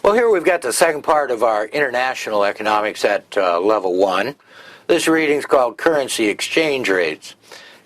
Well, here we've got the second part of our international economics at level 1. This reading is called Currency Exchange Rates.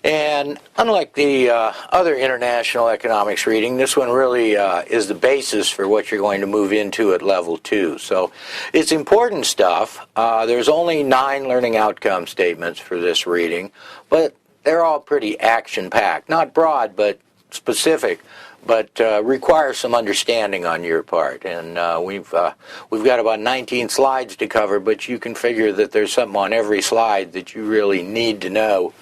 And unlike the other international economics reading, this one really is the basis for what you're going to move into at level 2. So it's important stuff. There's only 9 learning outcome statements for this reading, but they're all pretty action-packed. Not broad, but specific, but require some understanding on your part. And we've got about 19 slides to cover, but you can figure that there's something on every slide that you really need to know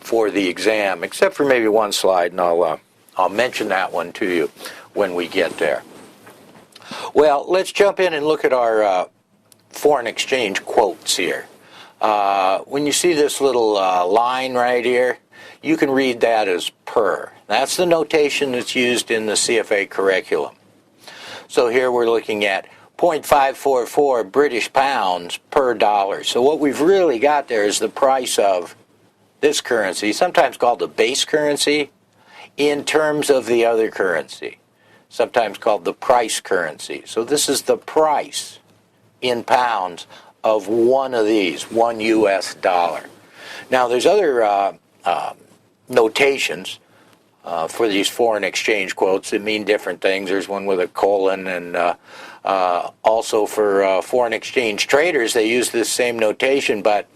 for the exam, except for maybe one slide, and I'll mention that one to you when we get there. Well, let's jump in and look at our foreign exchange quotes here. When you see this little line right here, you can read that as per. That's the notation that's used in the CFA curriculum. So here we're looking at 0.544 British pounds per dollar. So what we've really got there is the price of this currency, sometimes called the base currency, in terms of the other currency, sometimes called the price currency. So this is the price in pounds of one of these, one US dollar. Now there's other notations for these foreign exchange quotes that mean different things. There's one with a colon, and also for foreign exchange traders, they use this same notation, but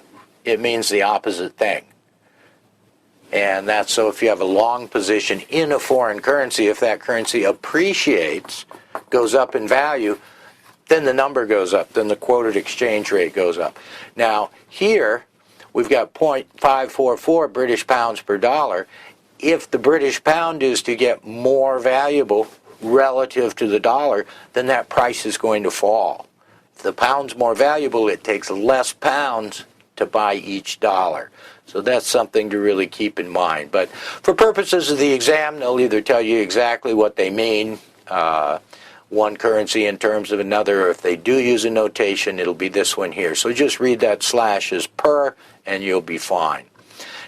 it means the opposite thing. And that's so if you have a long position in a foreign currency, if that currency appreciates, goes up in value, then the number goes up, then the quoted exchange rate goes up. Now here we've got 0.544 British pounds per dollar. If the British pound is to get more valuable relative to the dollar, then that price is going to fall. If the pound's more valuable, it takes less pounds to buy each dollar. So that's something to really keep in mind. But for purposes of the exam, they'll either tell you exactly what they mean, one currency in terms of another, or if they do use a notation, it'll be this one here. So just read that slash as per, and you'll be fine.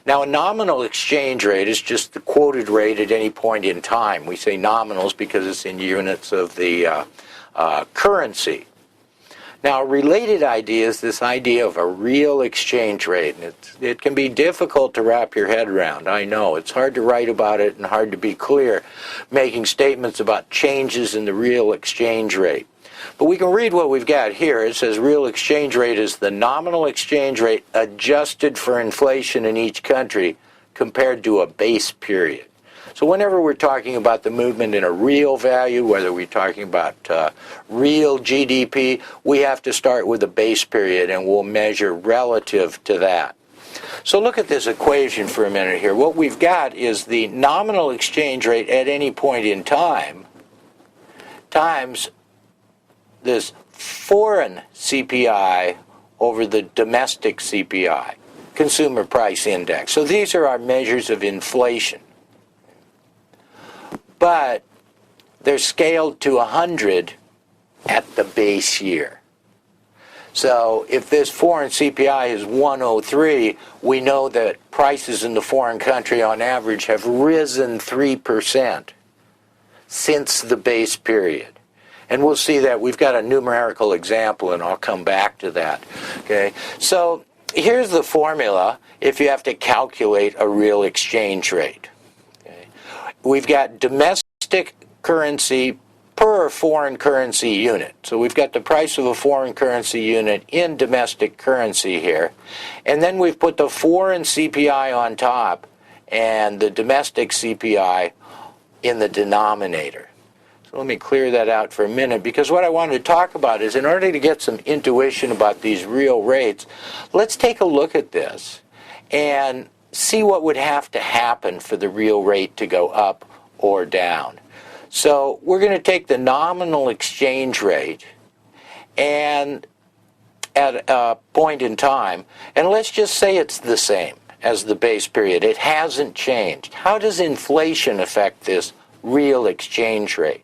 Now, a nominal exchange rate is just the quoted rate at any point in time. We say nominals because it's in units of the currency. Now, a related idea is this idea of a real exchange rate. And it can be difficult to wrap your head around. I know. It's hard to write about it and hard to be clear, making statements about changes in the real exchange rate. But we can read what we've got here. It says real exchange rate is the nominal exchange rate adjusted for inflation in each country compared to a base period. So whenever we're talking about the movement in a real value, whether we're talking about real GDP, we have to start with a base period, and we'll measure relative to that. So look at this equation for a minute here. What we've got is the nominal exchange rate at any point in time times this foreign CPI over the domestic CPI, Consumer Price Index. So these are our measures of inflation. But they're scaled to 100 at the base year. So if this foreign CPI is 103, we know that prices in the foreign country on average have risen 3% since the base period. And we'll see that. We've got a numerical example, and I'll come back to that. Okay. So here's the formula if you have to calculate a real exchange rate. We've got domestic currency per foreign currency unit. So we've got the price of a foreign currency unit in domestic currency here. And then we've put the foreign CPI on top and the domestic CPI in the denominator. So let me clear that out for a minute, because what I wanted to talk about is, in order to get some intuition about these real rates, let's take a look at this and see what would have to happen for the real rate to go up or down. So we're going to take the nominal exchange rate and at a point in time, and let's just say it's the same as the base period. It hasn't changed. How does inflation affect this real exchange rate?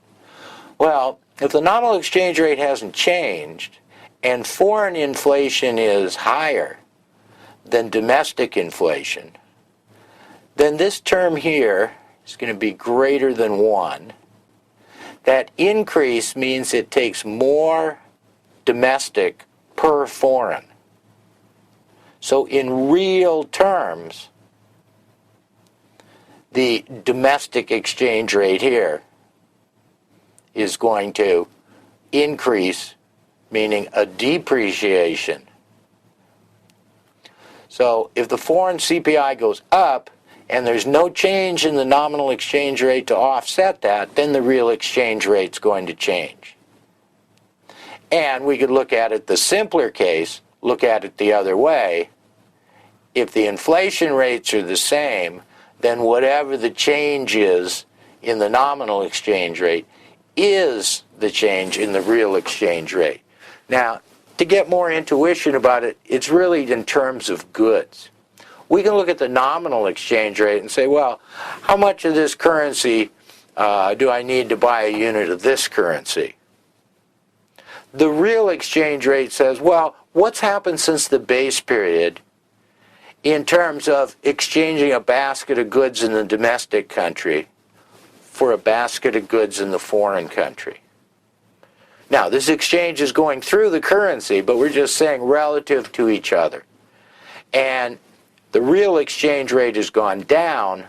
Well, if the nominal exchange rate hasn't changed and foreign inflation is higher than domestic inflation, then this term here is going to be greater than 1. That increase means it takes more domestic per foreign. So in real terms, the domestic exchange rate here is going to increase, meaning a depreciation. So if the foreign CPI goes up and there's no change in the nominal exchange rate to offset that, then the real exchange rate's going to change. And we could look at it the simpler case, look at it the other way. If the inflation rates are the same, then whatever the change is in the nominal exchange rate is the change in the real exchange rate. Now, to get more intuition about it, it's really in terms of goods. We can look at the nominal exchange rate and say, well, how much of this currency do I need to buy a unit of this currency? The real exchange rate says, well, what's happened since the base period in terms of exchanging a basket of goods in the domestic country for a basket of goods in the foreign country? Now, this exchange is going through the currency, but we're just saying relative to each other. And the real exchange rate has gone down.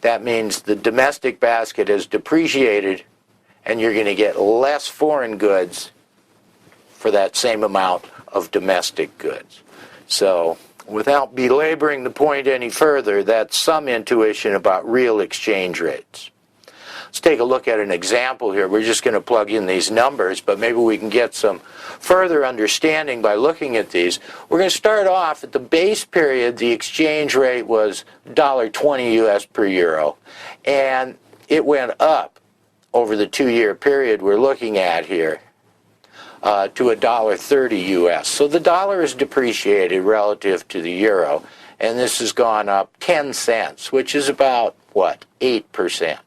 That means the domestic basket has depreciated, and you're going to get less foreign goods for that same amount of domestic goods. So, without belaboring the point any further, that's some intuition about real exchange rates. Let's take a look at an example here. We're just going to plug in these numbers, but maybe we can get some further understanding by looking at these. We're going to start off at the base period. The exchange rate was $1.20 US per euro, and it went up over the 2-year period we're looking at here to $1.30 US. So the dollar is depreciated relative to the euro, and this has gone up 10 cents, which is about, what, 8%.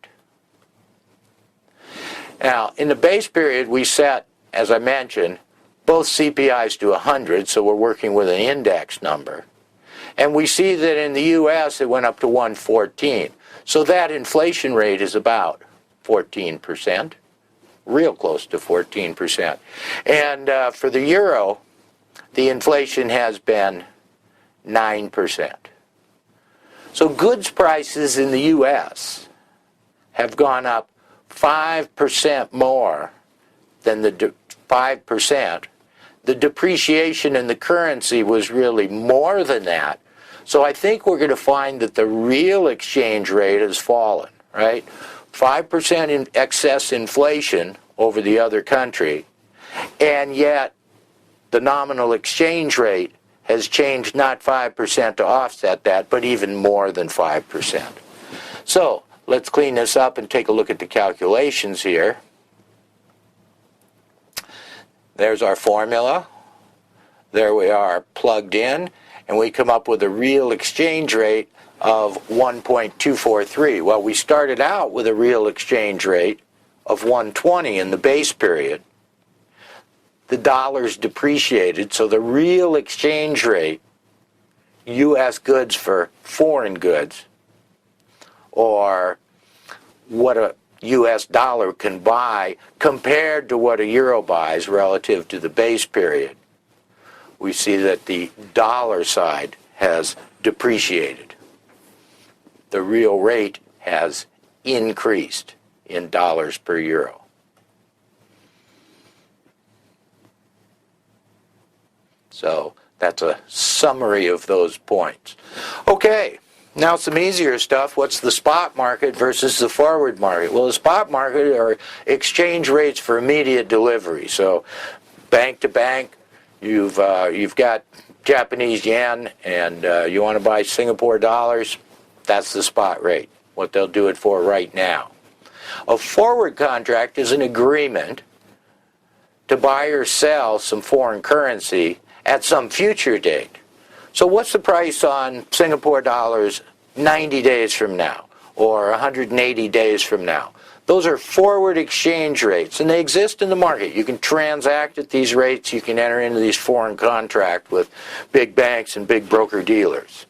Now, in the base period, we set, as I mentioned, both CPIs to 100, so we're working with an index number. And we see that in the U.S. it went up to 114. So that inflation rate is about 14%, real close to 14%. And for the euro, the inflation has been 9%. So goods prices in the U.S. have gone up 5% more than the 5%. The depreciation in the currency was really more than that. So I think we're going to find that the real exchange rate has fallen, right? 5% in excess inflation over the other country, and yet the nominal exchange rate has changed not 5% to offset that, but even more than 5%. So let's clean this up and take a look at the calculations here. There's our formula. There we are plugged in, and we come up with a real exchange rate of 1.243. Well, we started out with a real exchange rate of 120 in the base period. The dollar's depreciated, so the real exchange rate, U.S. goods for foreign goods, or what a U.S. dollar can buy compared to what a euro buys relative to the base period, we see that the dollar side has depreciated. The real rate has increased in dollars per euro. So that's a summary of those points. Okay. Now some easier stuff. What's the spot market versus the forward market? Well, the spot market are exchange rates for immediate delivery. So bank to bank, you've got Japanese yen and you want to buy Singapore dollars, that's the spot rate, what they'll do it for right now. A forward contract is an agreement to buy or sell some foreign currency at some future date. So what's the price on Singapore dollars 90 days from now or 180 days from now? Those are forward exchange rates, and they exist in the market. You can transact at these rates. You can enter into these foreign contracts with big banks and big broker-dealers.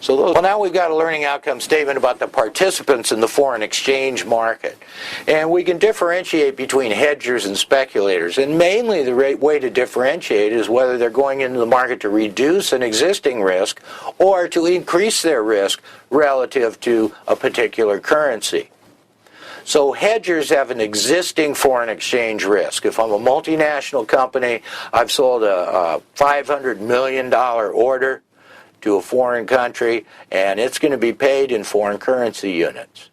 Well, now we've got a learning outcome statement about the participants in the foreign exchange market. And we can differentiate between hedgers and speculators. And mainly the way to differentiate is whether they're going into the market to reduce an existing risk or to increase their risk relative to a particular currency. So hedgers have an existing foreign exchange risk. If I'm a multinational company, I've sold a $500 million order to a foreign country, and it's going to be paid in foreign currency units.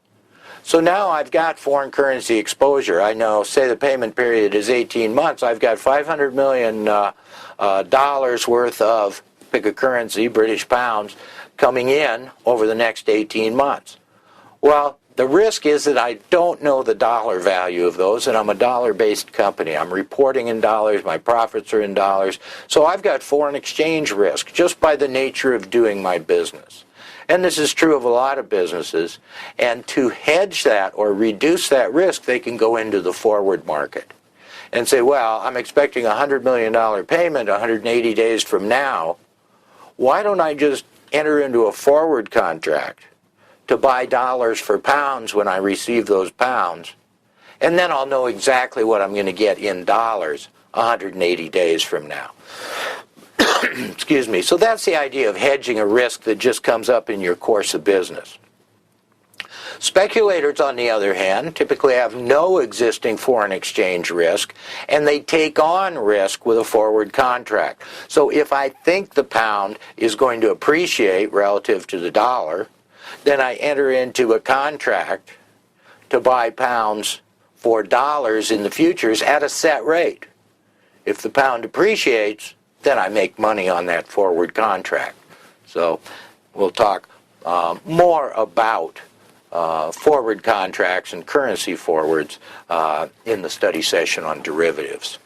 So now I've got foreign currency exposure. I know, say the payment period is 18 months, I've got $500 million dollars worth of, pick a currency, British pounds, coming in over the next 18 months. Well, the risk is that I don't know the dollar value of those, and I'm a dollar-based company. I'm reporting in dollars, my profits are in dollars, so I've got foreign exchange risk just by the nature of doing my business. And this is true of a lot of businesses. And to hedge that or reduce that risk, they can go into the forward market and say, well, I'm expecting a $100 million payment 180 days from now. Why don't I just enter into a forward contract to buy dollars for pounds when I receive those pounds, and then I'll know exactly what I'm going to get in dollars 180 days from now. Excuse me. So that's the idea of hedging a risk that just comes up in your course of business. Speculators, on the other hand, typically have no existing foreign exchange risk, and they take on risk with a forward contract. So if I think the pound is going to appreciate relative to the dollar, then I enter into a contract to buy pounds for dollars in the futures at a set rate. If the pound appreciates, then I make money on that forward contract. So we'll talk more about forward contracts and currency forwards in the study session on derivatives.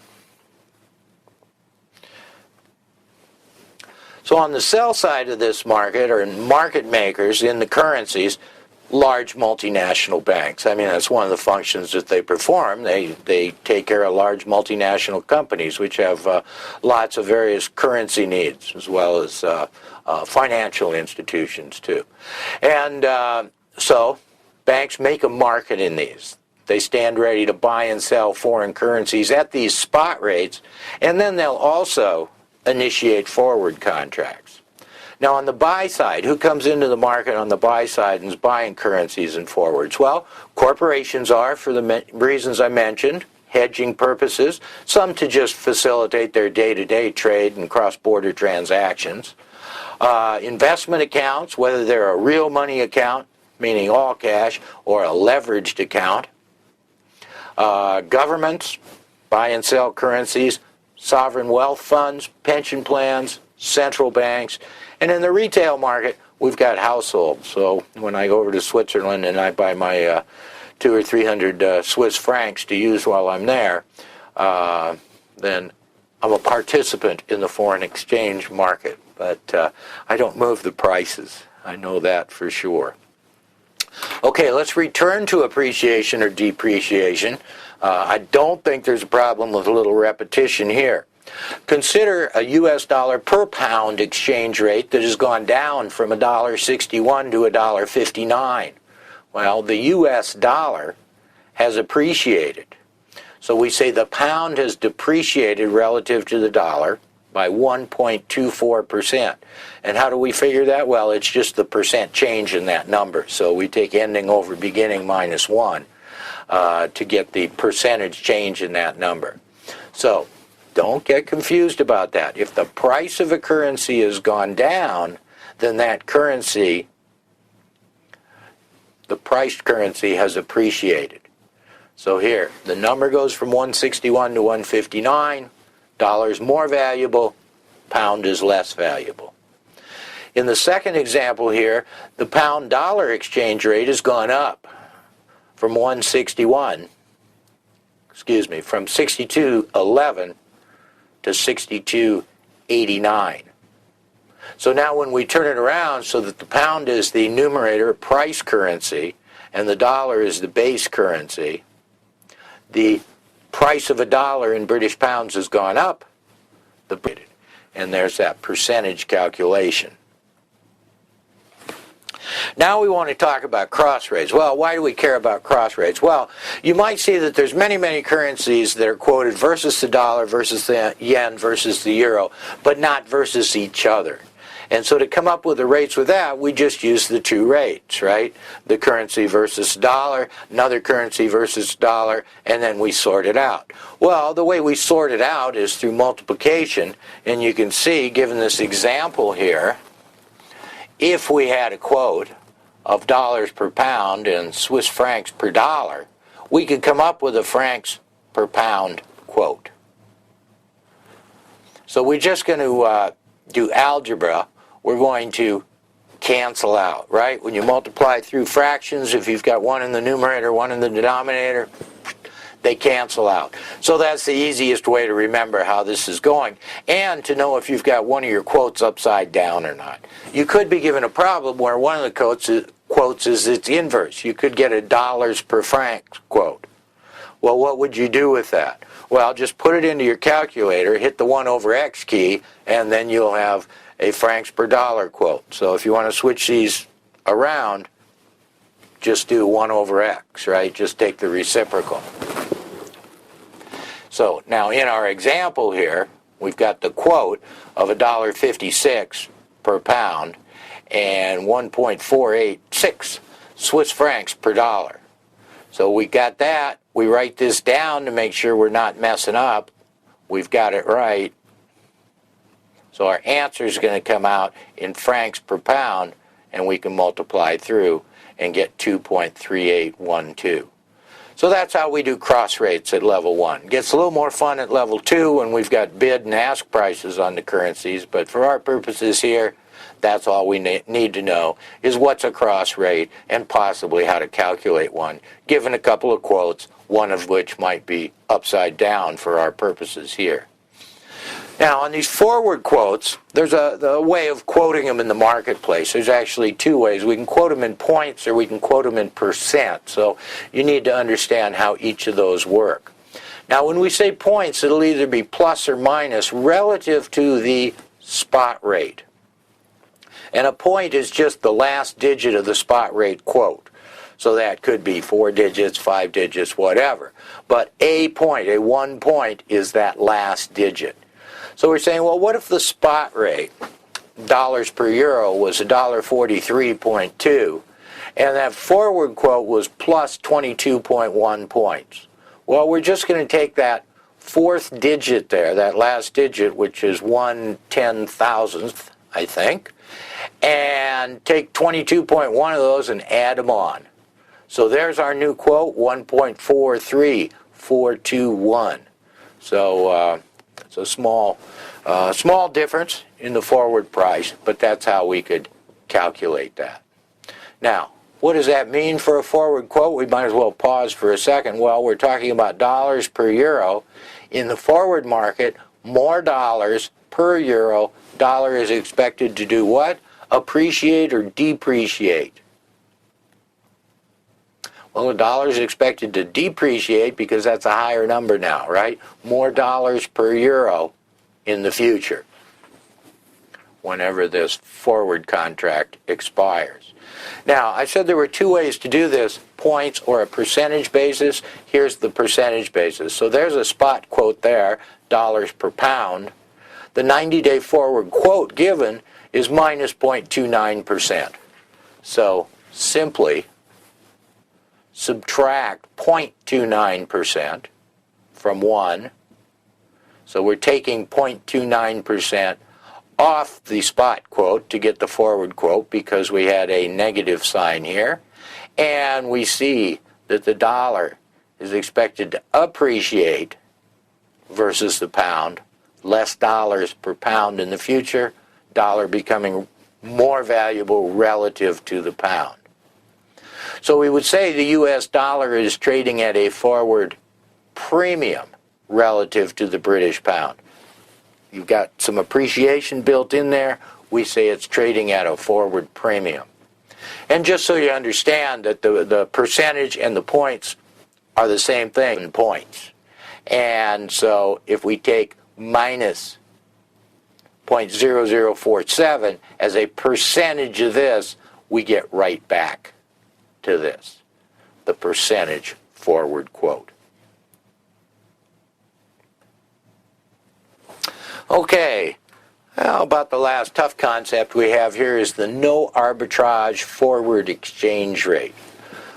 So on the sell side of this market, or market makers in the currencies, large multinational banks. I mean, that's one of the functions that they perform. They take care of large multinational companies which have lots of various currency needs, as well as financial institutions too. And so banks make a market in these. They stand ready to buy and sell foreign currencies at these spot rates, and then they'll also initiate forward contracts. Now on the buy side, who comes into the market on the buy side and is buying currencies and forwards? Well, corporations are, for the reasons I mentioned, hedging purposes, some to just facilitate their day-to-day trade and cross-border transactions. Investment accounts, whether they're a real money account, meaning all cash, or a leveraged account. Governments buy and sell currencies. Sovereign wealth funds, pension plans, central banks, and in the retail market, we've got households. So when I go over to Switzerland and I buy my 200 or 300 Swiss francs to use while I'm there, then I'm a participant in the foreign exchange market. But I don't move the prices. I know that for sure. Okay, let's return to appreciation or depreciation. I don't think there's a problem with a little repetition here. Consider a U.S. dollar per pound exchange rate that has gone down from $1.61 to $1.59. Well, the U.S. dollar has appreciated. So we say the pound has depreciated relative to the dollar by 1.24%. And how do we figure that? Well, it's just the percent change in that number. So we take ending over beginning minus 1 to get the percentage change in that number. So don't get confused about that. If the price of a currency has gone down, then that currency, the priced currency, has appreciated. So here, the number goes from 161 to 159. Dollar's more valuable, pound is less valuable. In the second example here, the pound-dollar exchange rate has gone up from 161, from 62.11 to 62.89. So now when we turn it around so that the pound is the numerator price currency and the dollar is the base currency, the price of a dollar in British pounds has gone up, and there's that percentage calculation. Now we want to talk about cross rates. Well, why do we care about cross rates? Well, you might see that there's many currencies that are quoted versus the dollar, versus the yen, versus the euro, but not versus each other. And so to come up with the rates with that, we just use the two rates, right? The currency versus dollar, another currency versus dollar, and then we sort it out. Well, the way we sort it out is through multiplication, and you can see, given this example here, if we had a quote of dollars per pound and Swiss francs per dollar, we could come up with a francs per pound quote. So we're just going to do algebra. We're going to cancel out, right? When you multiply through fractions, if you've got one in the numerator, one in the denominator, they cancel out. So that's the easiest way to remember how this is going, and to know if you've got one of your quotes upside down or not. You could be given a problem where one of the quotes is its inverse. You could get a dollars per franc quote. Well, what would you do with that? Well, just put it into your calculator, hit the 1 over x key, and then you'll have a francs per dollar quote. So if you want to switch these around, just do 1 over x, right? Just take the reciprocal. So now in our example here, we've got the quote of $1.56 per pound and 1.486 Swiss francs per dollar. So we got that. We write this down to make sure we're not messing up. We've got it right. So our answer is going to come out in francs per pound, and we can multiply through and get 2.3812. So that's how we do cross rates at level 1. It gets a little more fun at level 2 when we've got bid and ask prices on the currencies, but for our purposes here, that's all we need to know is what's a cross rate and possibly how to calculate one, given a couple of quotes, one of which might be upside down for our purposes here. Now, on these forward quotes, there's a way of quoting them in the marketplace. There's actually two ways. We can quote them in points or we can quote them in percent. So you need to understand how each of those work. Now, when we say points, it'll either be plus or minus relative to the spot rate. And a point is just the last digit of the spot rate quote. So that could be 4 digits, 5 digits, whatever. But a point, a 1 point, is that last digit. So we're saying, well, what if the spot rate, dollars per euro, was $1.43.2, and that forward quote was plus 22.1 points? Well, we're just going to take that fourth digit there, that last digit, which is 1/10,000th, I think, and take 22.1 of those and add them on. So there's our new quote, 1.43421. So it's a small difference in the forward price, but that's how we could calculate that. Now, what does that mean for a forward quote? We might as well pause for a second. Well, we're talking about dollars per euro. In the forward market, more dollars per euro. Dollar is expected to do what? Appreciate or depreciate? Well, the dollar is expected to depreciate because that's a higher number now, right? More dollars per euro in the future whenever this forward contract expires. Now, I said there were two ways to do this, points or a percentage basis. Here's the percentage basis. So there's a spot quote there, dollars per pound. The 90-day forward quote given is minus 0.29%. So simply subtract 0.29% from 1. So we're taking 0.29% off the spot quote to get the forward quote because we had a negative sign here. And we see that the dollar is expected to appreciate versus the pound. Less dollars per pound in the future, dollar becoming more valuable relative to the pound. So we would say the U.S. dollar is trading at a forward premium relative to the British pound. You've got some appreciation built in there. We say it's trading at a forward premium. And just so you understand that the percentage and the points are the same thing in points. And so if we take minus 0.0047 as a percentage of this, we get right back to this, the percentage forward quote. Okay, how about the last tough concept we have here is the no arbitrage forward exchange rate.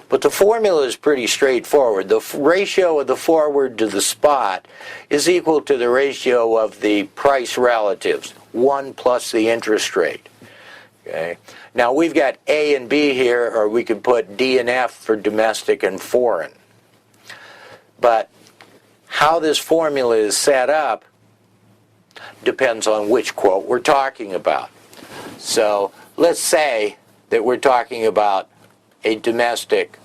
But the formula is pretty straightforward. The ratio of the forward to the spot is equal to the ratio of the price relatives, 1 plus the interest rate. Okay. Now we've got A and B here, or we could put D and F for domestic and foreign. But how this formula is set up depends on which quote we're talking about. So let's say that we're talking about a domestic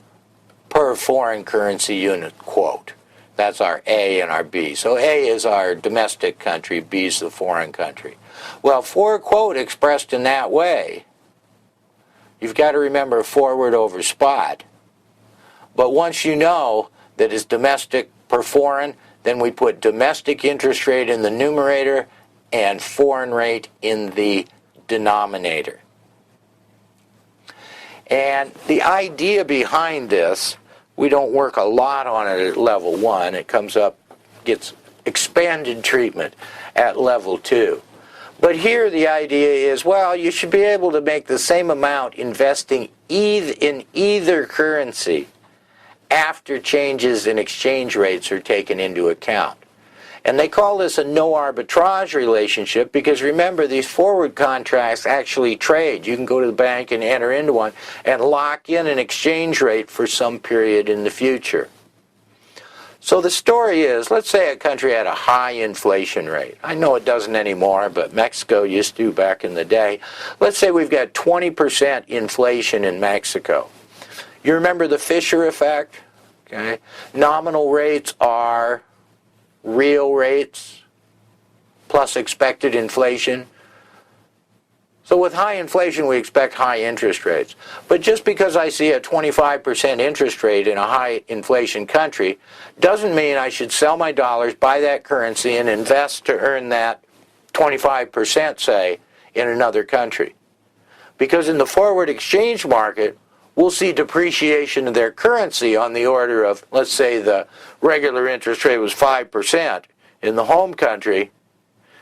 per foreign currency unit quote. That's our A and our B. So A is our domestic country, B is the foreign country. Well, for a quote expressed in that way, you've got to remember forward over spot. But once you know that it's domestic per foreign, then we put domestic interest rate in the numerator and foreign rate in the denominator. And the idea behind this, we don't work a lot on it at level 1. It comes up, gets expanded treatment at level 2. But here the idea is, well, you should be able to make the same amount investing in either currency after changes in exchange rates are taken into account. And they call this a no arbitrage relationship because remember, these forward contracts actually trade. You can go to the bank and enter into one and lock in an exchange rate for some period in the future. So the story is, let's say a country had a high inflation rate. I know it doesn't anymore, but Mexico used to back in the day. Let's say we've got 20% inflation in Mexico. You remember the Fisher effect? Okay. Nominal rates are real rates plus expected inflation. So with high inflation, we expect high interest rates. But just because I see a 25% interest rate in a high inflation country doesn't mean I should sell my dollars, buy that currency, and invest to earn that 25%, say, in another country. Because in the forward exchange market, we'll see depreciation of their currency on the order of, let's say the regular interest rate was 5% in the home country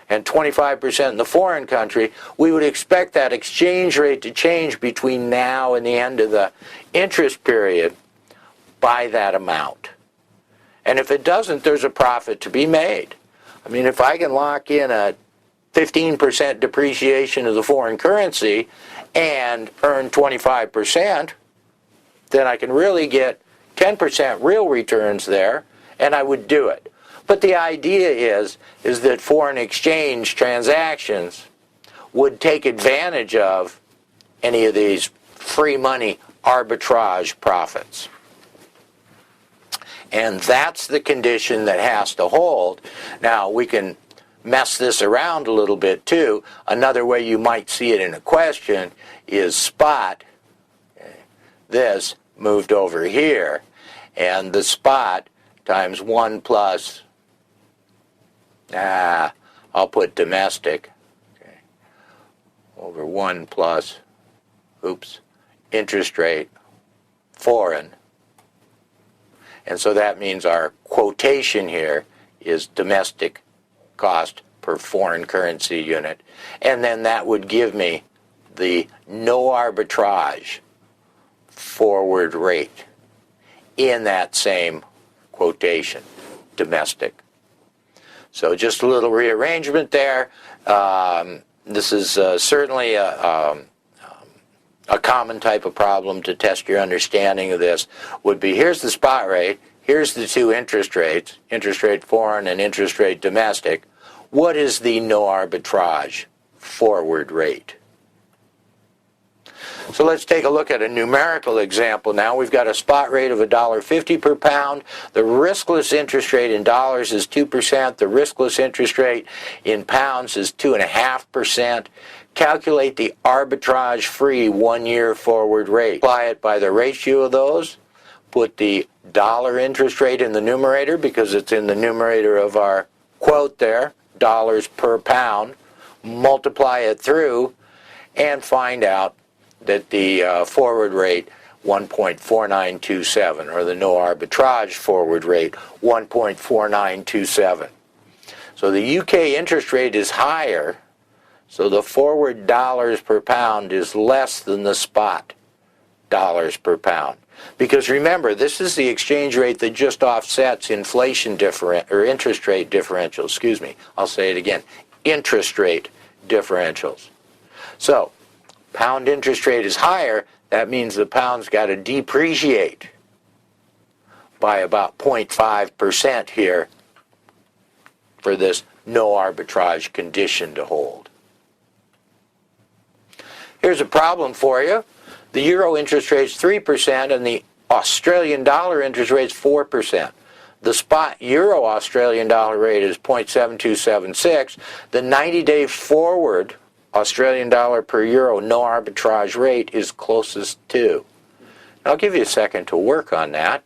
and 25% in the foreign country. We would expect that exchange rate to change between now and the end of the interest period by that amount. And if it doesn't, there's a profit to be made. I mean, if I can lock in a 15% depreciation of the foreign currency and earn 25%, then I can really get 10% real returns there, and I would do it. But the idea is that foreign exchange transactions would take advantage of any of these free money arbitrage profits. And that's the condition that has to hold. Now, we can mess this around a little bit too. Another way you might see it in a question is spot. This moved over here, and the spot times 1 plus, I'll put domestic, okay, over 1 plus, interest rate, foreign. And so that means our quotation here is domestic cost per foreign currency unit. And then that would give me the no arbitrage forward rate in that same quotation, domestic. So just a little rearrangement there. This is certainly a common type of problem to test your understanding of this. Would be, here's the spot rate, here's the two interest rates, interest rate foreign and interest rate domestic. What is the no arbitrage forward rate? So let's take a look at a numerical example now. We've got a spot rate of $1.50 per pound. The riskless interest rate in dollars is 2%. The riskless interest rate in pounds is 2.5%. Calculate the arbitrage-free 1-year forward rate. Apply it by the ratio of those. Put the dollar interest rate in the numerator because it's in the numerator of our quote there, dollars per pound. Multiply it through and find out that the forward rate 1.4927, or the no arbitrage forward rate 1.4927. So the UK interest rate is higher, so the forward dollars per pound is less than the spot dollars per pound. Because remember, this is the exchange rate that just offsets inflation interest rate differentials. Excuse me, I'll say it again. Interest rate differentials. So, pound interest rate is higher. That means the pound's got to depreciate by about 0.5% here for this no arbitrage condition to hold. Here's a problem for you. The euro interest rate's 3% and the Australian dollar interest rate's 4%. The spot euro Australian dollar rate is 0.7276. The 90-day forward Australian dollar per euro no arbitrage rate is closest to. I'll give you a second to work on that.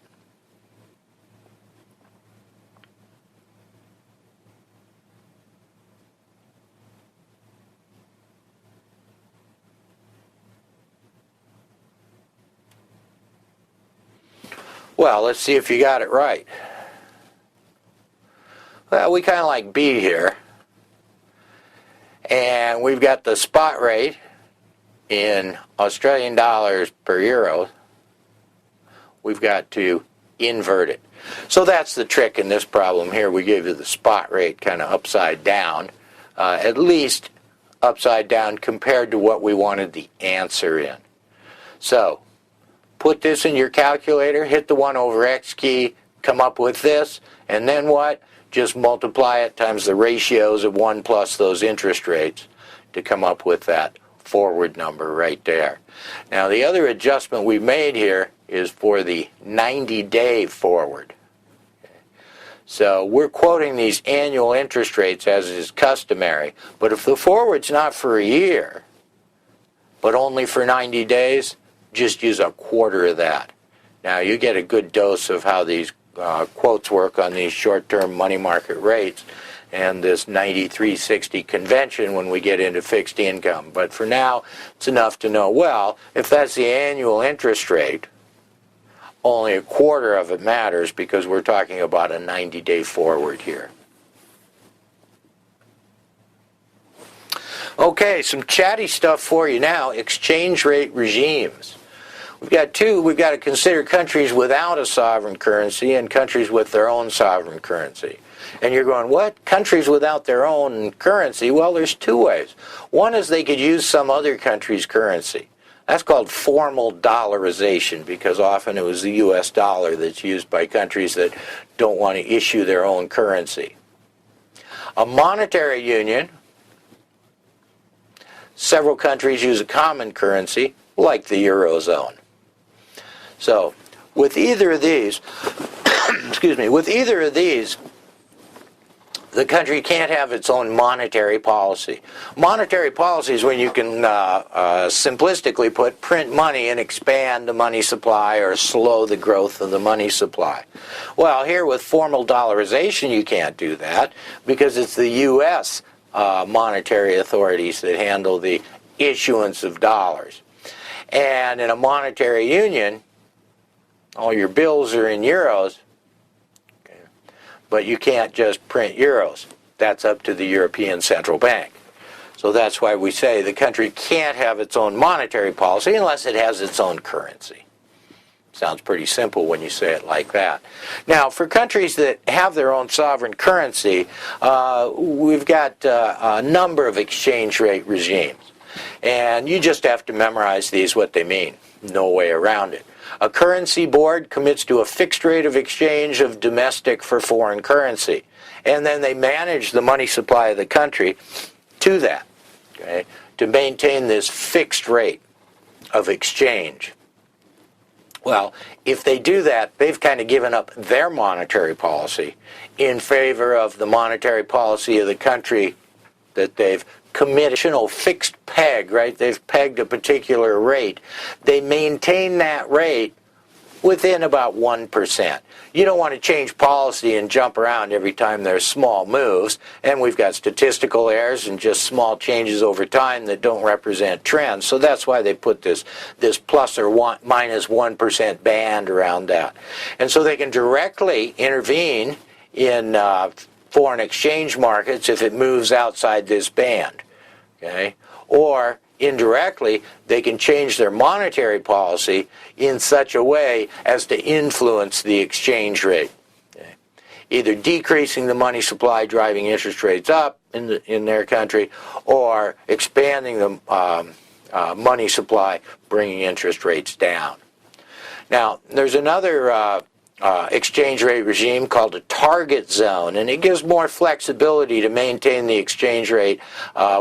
Well, let's see if you got it right. Well, we kind of like B here. And we've got the spot rate in Australian dollars per euro. We've got to invert it. So that's the trick in this problem here. We give you the spot rate kind of upside down, at least upside down compared to what we wanted the answer in. So, put this in your calculator, hit the 1 over x key, come up with this, and then what? Just multiply it times the ratios of 1 plus those interest rates to come up with that forward number right there. Now the other adjustment we made here is for the 90-day forward. So we're quoting these annual interest rates as is customary, but if the forward's not for a year, but only for 90 days, just use a quarter of that. Now you get a good dose of how these quotes work on these short-term money market rates and this 9360 convention when we get into fixed income. But for now, it's enough to know, well, if that's the annual interest rate, only a quarter of it matters because we're talking about a 90-day forward here. Okay, some chatty stuff for you now. Exchange rate regimes. We've got two. We've got to consider countries without a sovereign currency and countries with their own sovereign currency. And you're going, what? Countries without their own currency? Well, there's two ways. One is they could use some other country's currency. That's called formal dollarization, because often it was the US dollar that's used by countries that don't want to issue their own currency. A monetary union, several countries use a common currency, like the Eurozone. So, with either of these, the country can't have its own monetary policy. Monetary policy is when you can simplistically put print money and expand the money supply or slow the growth of the money supply. Well, here with formal dollarization you can't do that because it's the U.S. Monetary authorities that handle the issuance of dollars. And in a monetary union, all your bills are in euros, okay, but you can't just print euros. That's up to the European Central Bank. So that's why we say the country can't have its own monetary policy unless it has its own currency. Sounds pretty simple when you say it like that. Now, for countries that have their own sovereign currency, we've got a number of exchange rate regimes. And you just have to memorize these, what they mean. No way around it. A currency board commits to a fixed rate of exchange of domestic for foreign currency. And then they manage the money supply of the country to that, okay, to maintain this fixed rate of exchange. Well, if they do that, they've kind of given up their monetary policy in favor of the monetary policy of the country that they've committed. Fixed peg, right? They've pegged a particular rate. They maintain that rate within about 1%. You don't want to change policy and jump around every time there's small moves, and we've got statistical errors and just small changes over time that don't represent trends. So that's why they put this plus or minus 1% band around that. And so they can directly intervene in foreign exchange markets if it moves outside this band. Okay? Or indirectly, they can change their monetary policy in such a way as to influence the exchange rate. Okay? Either decreasing the money supply, driving interest rates up in their country, or expanding the money supply, bringing interest rates down. Now, there's another exchange rate regime called a target zone, and it gives more flexibility to maintain the exchange rate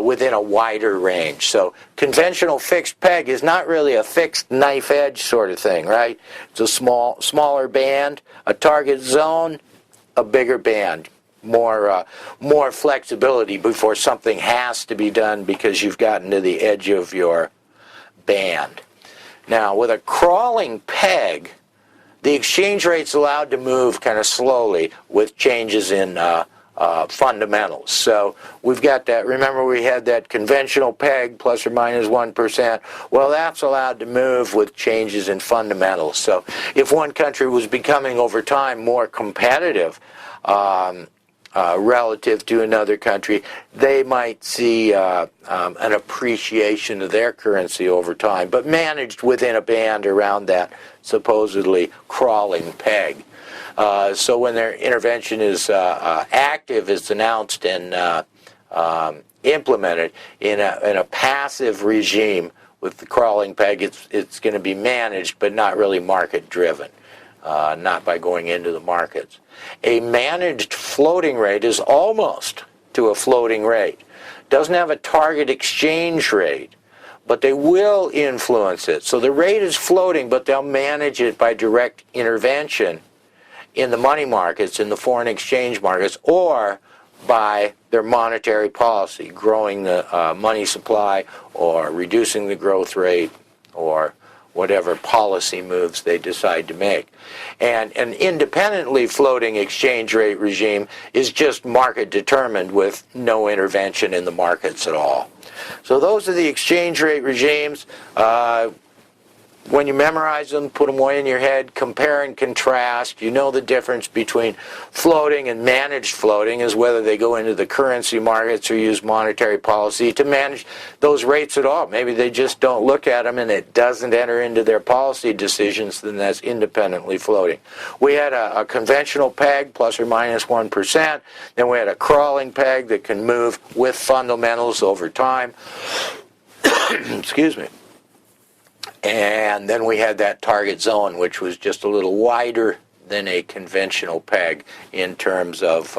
within a wider range. So conventional fixed peg is not really a fixed knife edge sort of thing, right? It's a smaller band. A target zone, a bigger band. More flexibility before something has to be done because you've gotten to the edge of your band. Now, with a crawling peg, the exchange rate's allowed to move kind of slowly with changes in fundamentals. So we've got that. Remember, we had that conventional peg plus or minus 1%. Well, that's allowed to move with changes in fundamentals. So if one country was becoming over time more competitive relative to another country, they might see an appreciation of their currency over time, but managed within a band around that supposedly crawling peg. So when their intervention is active, it's announced and implemented in a passive regime with the crawling peg. It's going to be managed, but not really market driven. Not by going into the markets. A managed floating rate is almost to a floating rate. Doesn't have a target exchange rate, but they will influence it. So the rate is floating, but they'll manage it by direct intervention in the money markets, in the foreign exchange markets, or by their monetary policy, growing the money supply or reducing the growth rate or whatever policy moves they decide to make. And an independently floating exchange rate regime is just market determined with no intervention in the markets at all. So those are the exchange rate regimes. When you memorize them, put them away in your head, compare and contrast. You know the difference between floating and managed floating is whether they go into the currency markets or use monetary policy to manage those rates at all. Maybe they just don't look at them and it doesn't enter into their policy decisions, then that's independently floating. We had a conventional peg, plus or minus 1%. Then we had a crawling peg that can move with fundamentals over time. Excuse me. And then we had that target zone, which was just a little wider than a conventional peg in terms of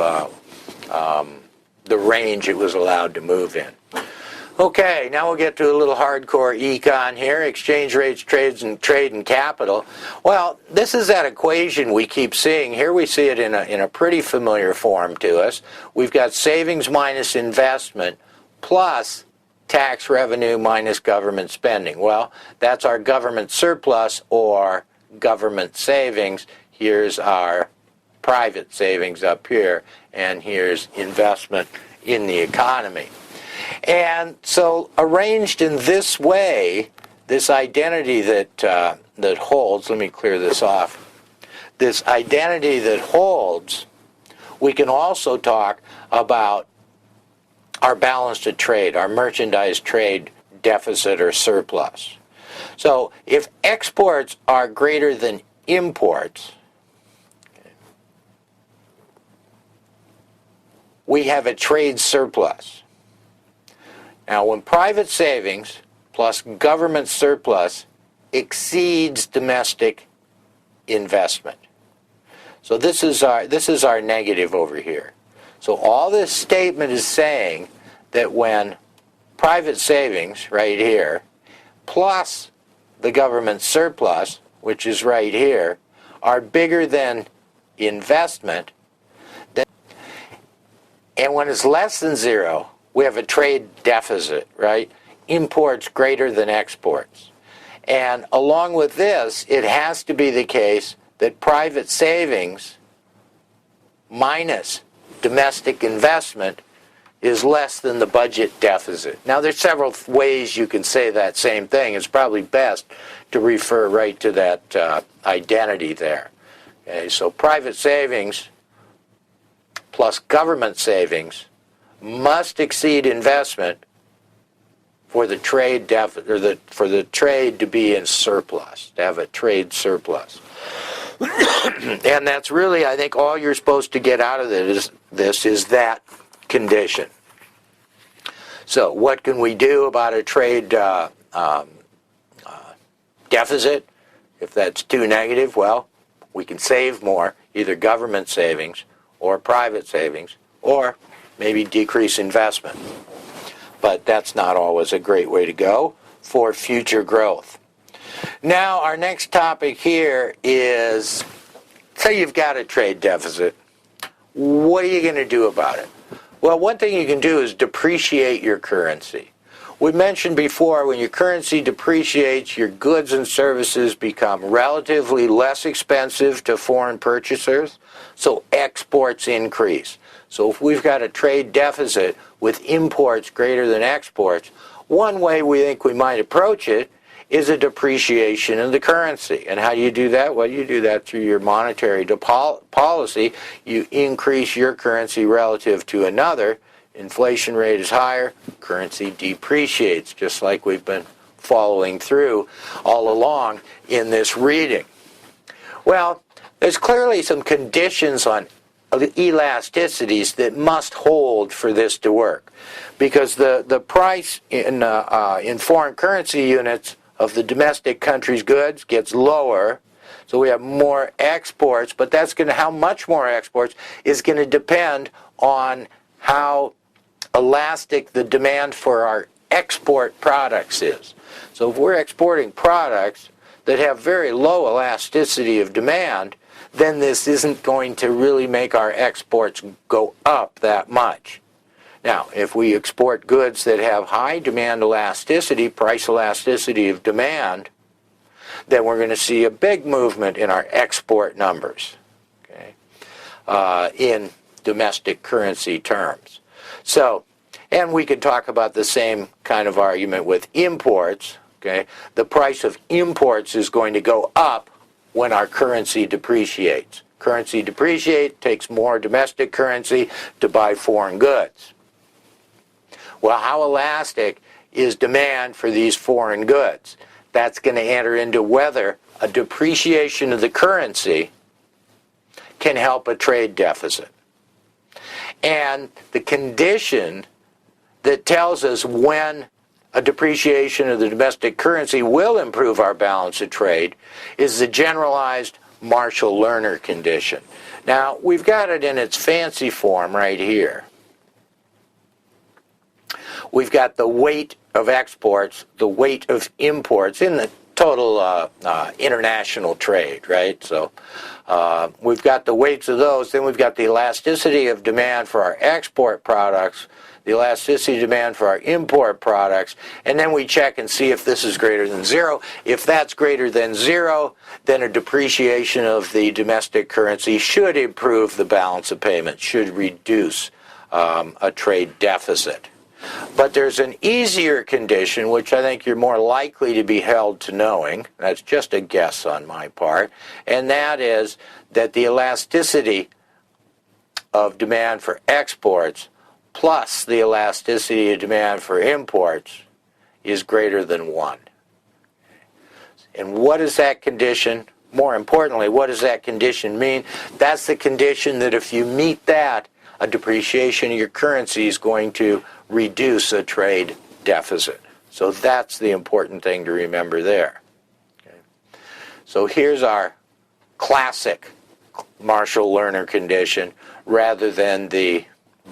the range it was allowed to move in. Okay, now we'll get to a little hardcore econ here, exchange rates, trade and capital. Well, this is that equation we keep seeing. Here we see it in a pretty familiar form to us. We've got savings minus investment plus tax revenue minus government spending. Well, that's our government surplus or government savings. Here's our private savings up here, and here's investment in the economy. And so arranged in this way, this identity that holds, let me clear this off, this identity that holds, we can also talk about our balance to trade, our merchandise trade deficit or surplus. So if exports are greater than imports, we have a trade surplus. Now when private savings plus government surplus exceeds domestic investment. So this is our negative over here. So all this statement is saying that when private savings, right here, plus the government surplus, which is right here, are bigger than investment, and when it's less than zero, we have a trade deficit, right? Imports greater than exports. And along with this, it has to be the case that private savings minus domestic investment is less than the budget deficit. Now, there's several ways you can say that same thing. It's probably best to refer right to that identity there. Okay, so private savings plus government savings must exceed investment for the trade deficit, or for the trade to be in surplus, to have a trade surplus. And that's really, I think, all you're supposed to get out of this is that condition. So what can we do about a trade deficit? If that's too negative, well, we can save more, either government savings or private savings, or maybe decrease investment. But that's not always a great way to go for future growth. Now, our next topic here is, say you've got a trade deficit. What are you going to do about it? Well, one thing you can do is depreciate your currency. We mentioned before, when your currency depreciates, your goods and services become relatively less expensive to foreign purchasers, so exports increase. So if we've got a trade deficit with imports greater than exports, one way we think we might approach it is a depreciation of the currency. And how do you do that? Well, you do that through your monetary policy. You increase your currency relative to another. Inflation rate is higher, currency depreciates, just like we've been following through all along in this reading. Well, there's clearly some conditions on elasticities that must hold for this to work, because the price in foreign currency units of the domestic country's goods gets lower, so we have more exports, but how much more exports is going to depend on how elastic the demand for our export products is. So if we're exporting products that have very low elasticity of demand, then this isn't going to really make our exports go up that much. Now, if we export goods that have high demand elasticity, price elasticity of demand, then we're going to see a big movement in our export numbers, okay, in domestic currency terms. So, and we could talk about the same kind of argument with imports. Okay, the price of imports is going to go up when our currency depreciates. Currency depreciates, takes more domestic currency to buy foreign goods. Well, how elastic is demand for these foreign goods? That's going to enter into whether a depreciation of the currency can help a trade deficit. And the condition that tells us when a depreciation of the domestic currency will improve our balance of trade is the generalized Marshall-Lerner condition. Now, we've got it in its fancy form right here. We've got the weight of exports, the weight of imports in the total international trade, right? So we've got the weights of those, then we've got the elasticity of demand for our export products, the elasticity of demand for our import products, and then we check and see if this is greater than zero. If that's greater than zero, then a depreciation of the domestic currency should improve the balance of payments, should reduce a trade deficit. But there's an easier condition, which I think you're more likely to be held to knowing. That's just a guess on my part. And that is that the elasticity of demand for exports plus the elasticity of demand for imports is greater than 1. And what is that condition? More importantly, what does that condition mean? That's the condition that if you meet that, a depreciation of your currency is going to reduce a trade deficit. So that's the important thing to remember there. Okay. So here's our classic Marshall-Lerner condition rather than the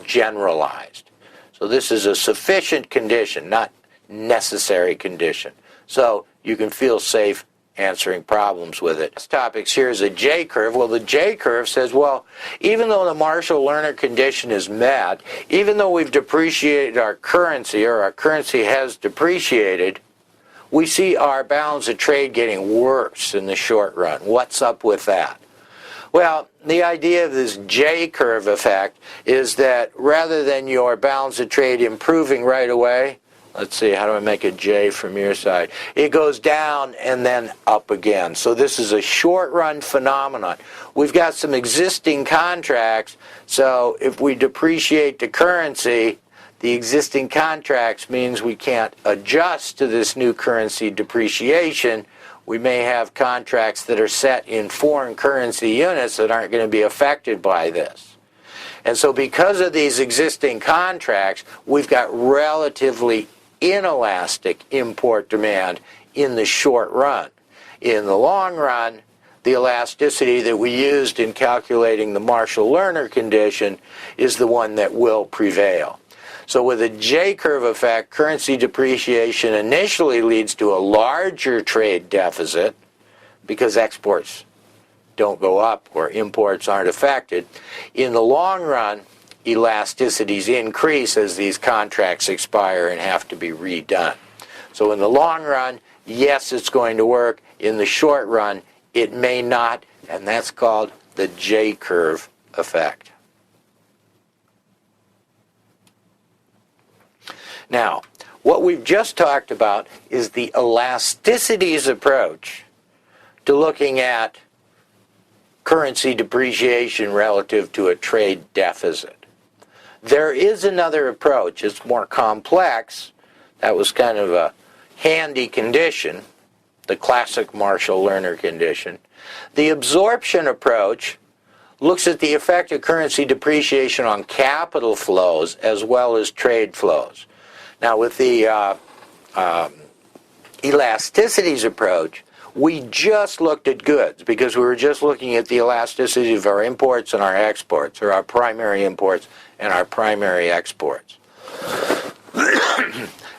generalized. So this is a sufficient condition, not necessary condition. So you can feel safe answering problems with it. This topic here is a J-curve. Well, the J-curve says, well, even though the Marshall-Lerner condition is met, even though we've depreciated our currency, or our currency has depreciated, we see our balance of trade getting worse in the short run. What's up with that? Well, the idea of this J-curve effect is that rather than your balance of trade improving right away, let's see, how do I make a J from your side? It goes down and then up again. So this is a short-run phenomenon. We've got some existing contracts, so if we depreciate the currency, the existing contracts means we can't adjust to this new currency depreciation. We may have contracts that are set in foreign currency units that aren't going to be affected by this. And so because of these existing contracts, we've got relatively inelastic import demand in the short run. In the long run, the elasticity that we used in calculating the Marshall-Lerner condition is the one that will prevail. So with a J-curve effect, currency depreciation initially leads to a larger trade deficit because exports don't go up or imports aren't affected. In the long run, elasticities increase as these contracts expire and have to be redone. So in the long run, yes, it's going to work. In the short run, it may not, and that's called the J-curve effect. Now, what we've just talked about is the elasticities approach to looking at currency depreciation relative to a trade deficit. There is another approach. It's more complex. That was kind of a handy condition, the classic Marshall-Lerner condition. The absorption approach looks at the effect of currency depreciation on capital flows as well as trade flows. Now, with the elasticities approach, we just looked at goods because we were just looking at the elasticity of our imports and our exports, or our primary imports and our primary exports.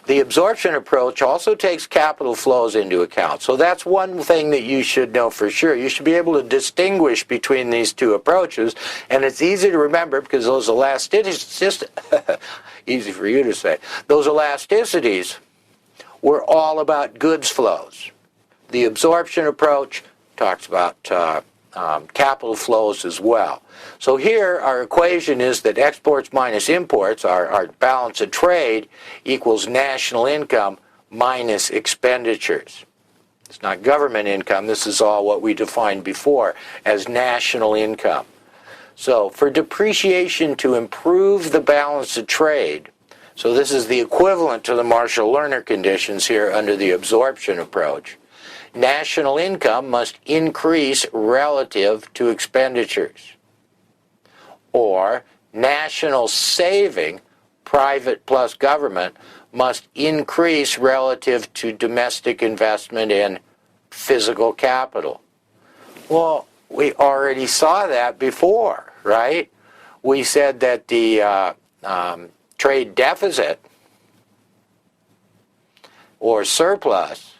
The absorption approach also takes capital flows into account. So that's one thing that you should know for sure. You should be able to distinguish between these two approaches, and it's easy to remember because those elasticities, easy for you to say, those elasticities were all about goods flows. The absorption approach talks about capital flows as well. So here our equation is that exports minus imports, our balance of trade, equals national income minus expenditures. It's not government income. This is all what we defined before as national income. So for depreciation to improve the balance of trade, so this is the equivalent to the Marshall-Lerner conditions here under the absorption approach, national income must increase relative to expenditures. Or national saving, private plus government, must increase relative to domestic investment in physical capital. Well, we already saw that before, right? We said that the trade deficit or surplus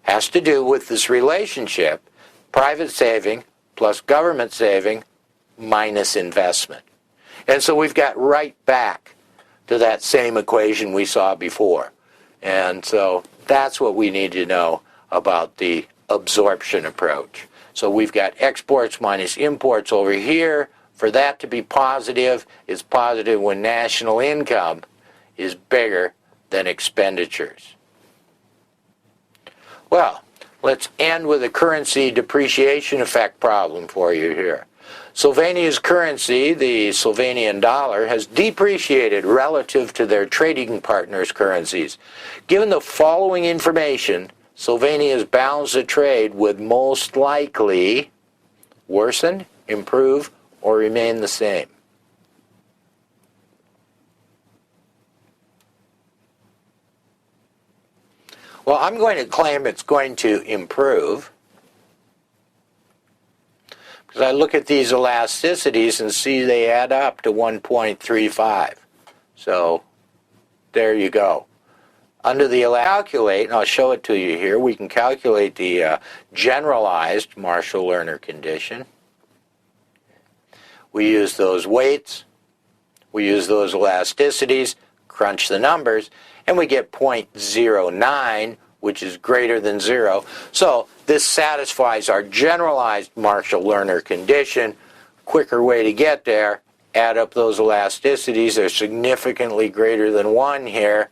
has to do with this relationship, private saving plus government saving minus investment. And so we've got right back to that same equation we saw before. And so that's what we need to know about the absorption approach. So we've got exports minus imports over here. For that to be positive, it's positive when national income is bigger than expenditures. Well, let's end with a currency depreciation effect problem for you here. Slovenia's currency, the Slovenian dollar, has depreciated relative to their trading partners' currencies. Given the following information, Slovenia's balance of trade would most likely worsen, improve, or remain the same. Well, I'm going to claim it's going to improve because I look at these elasticities and see they add up to 1.35. So there you go. Under the calculate, and I'll show it to you here, we can calculate the generalized Marshall-Lerner condition. We use those weights, we use those elasticities, crunch the numbers, and we get 0.09 which is greater than 0. So this satisfies our generalized Marshall-Lerner condition. Quicker way to get there, add up those elasticities. They're significantly greater than 1 here.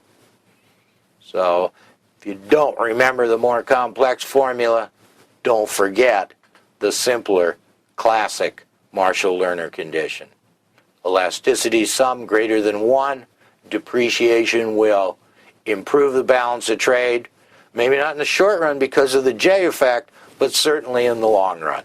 So if you don't remember the more complex formula, don't forget the simpler classic Marshall-Lerner condition. Elasticity sum greater than 1. Depreciation will improve the balance of trade. Maybe not in the short run because of the J effect, but certainly in the long run.